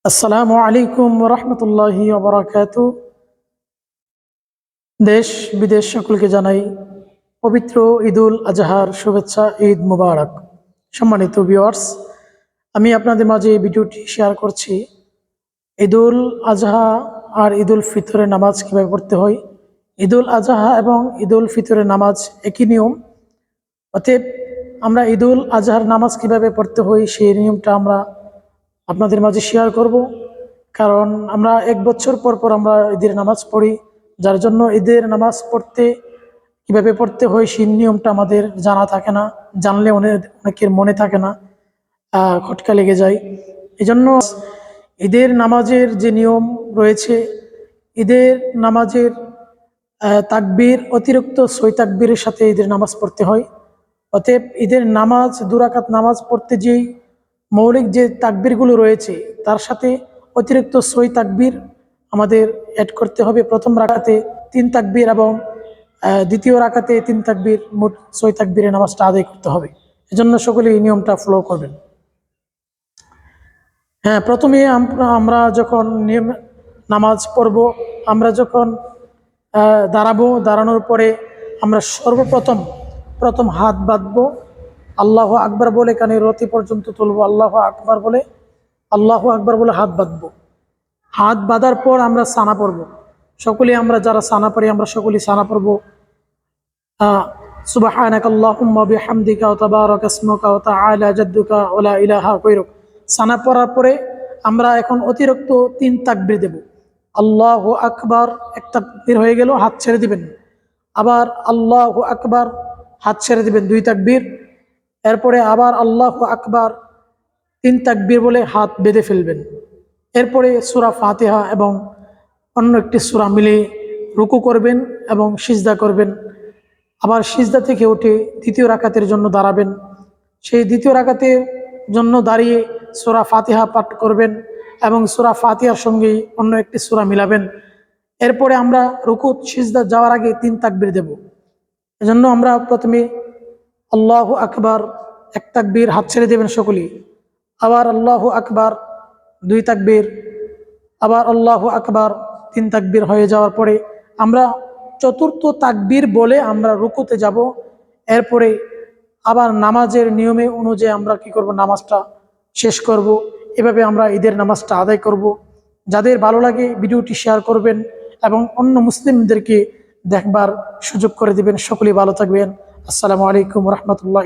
আসসালামু আলাইকুম রহমতুল্লাহি ওয়া দেশ বিদেশ সকলকে জানাই পবিত্র ঈদুল আজহার শুভেচ্ছা। ঈদ মুবারক। সম্মানিত ভিউয়ার্স, আমি আপনাদের মাঝে এই ভিডিওটি শেয়ার করছি ঈদুল আজহা আর ঈদুল ফিতরের নামাজ কীভাবে পড়তে হয়। ঈদুল আজহা এবং ঈদুল ফিতরের নামাজ একই নিয়ম, অতএব আমরা ঈদুল আজহার নামাজ কীভাবে পড়তে হয় সেই নিয়মটা আমরা আপনাদের মাঝে শেয়ার করব। কারণ আমরা এক বছর পর পর আমরা ঈদের নামাজ পড়ি, যার জন্য ঈদের নামাজ পড়তে কীভাবে পড়তে হয় সেই নিয়মটা আমাদের জানা থাকে না, জানলে অনেকের মনে থাকে না, খটকা লেগে যায়। এই জন্য ঈদের নামাজের যে নিয়ম রয়েছে, ঈদের নামাজের তাকবীর অতিরিক্ত 6 তাকবীরের সাথে ঈদের নামাজ পড়তে হয়। অতএব ঈদের নামাজ 2 রাকাত নামাজ পড়তে যেই মৌলিক যে তাকবীরগুলো রয়েছে তার সাথে অতিরিক্ত 6 তাকবীর আমাদের অ্যাড করতে হবে। প্রথম রাকাতে 3 তাকবীর এবং দ্বিতীয় রাকাতে 3 তাকবীর, মোট 6 তাকবীরের নামাজটা আদায় করতে হবে। এজন্য সকলে এই নিয়মটা ফলো করবেন। হ্যাঁ, প্রথমে আমরা যখন নামাজ পড়ব, আমরা যখন দাঁড়াবো, দাঁড়ানোর পরে আমরা প্রথম হাত বাঁধবো, আল্লাহ আকবার বলে কানে রতি পর্যন্ত তুলবো, আল্লাহ আকবার বলে হাত বাঁধবো। হাত বাঁধার পর আমরা সানা পড়ব। আমরা যারা সানা পড়ি আমরা সকলেই সানা পড়ব। সুবহানাকাল্লাহুম্মা বিহামদিকা ওয়া তাবারাকা ইসমুকা ওয়া তাআলা জাদ্দুকা ওয়া লা ইলাহা গায়রুক। সানা পড়ার পরে আমরা এখন অতিরিক্ত 3 তাকবীর দেব। আল্লাহু আকবার, এক তাকবীর হয়ে গেল, হাত ছেড়ে দিবেন। আবার আল্লাহু আকবার, হাত ছেড়ে দিবেন, 2 তাকবীর। এরপরে আবার আল্লাহু আকবার, 3 তাকবীর বলে হাত বেঁধে ফেলবেন। এরপরে সূরা ফাতিহা এবং অন্য একটি সূরা মিলে রুকু করবেন এবং সিজদা করবেন। আবার সিজদা থেকে উঠে দ্বিতীয় রাকাতের জন্য দাঁড়াবেন। সেই দ্বিতীয় রাকাতের জন্য দাঁড়িয়ে সূরা ফাতিহা পাঠ করবেন এবং সূরা ফাতিহার সঙ্গে অন্য একটি সূরা মিলাবেন। এরপরে আমরা রুকু সিজদা যাওয়ার আগে 3 তাকবীর দেব। এজন্য আমরা প্রথমে আল্লাহু আকবার, 1 তাকবীর, হাত ছেড়ে দেবেন সকলেই। আবার আল্লাহু আকবার, 2 তাকবীর। আবার আল্লাহু আকবার, 3 তাকবীর হয়ে যাওয়ার পরে আমরা চতুর্থ তাকবীর বলে আমরা রুকুতে যাব। এরপরে আবার নামাজের নিয়মে অনুযায়ী আমরা কি করব, নামাজটা শেষ করব। এভাবে আমরা ঈদের নামাজটা আদায় করব। যাদের ভালো লাগে ভিডিওটি শেয়ার করবেন এবং অন্য মুসলিমদেরকে দেখবার সুযোগ করে দিবেন। সকলেই ভালো থাকবেন। আসসালামু আলাইকুম রহমতুল্লাহ।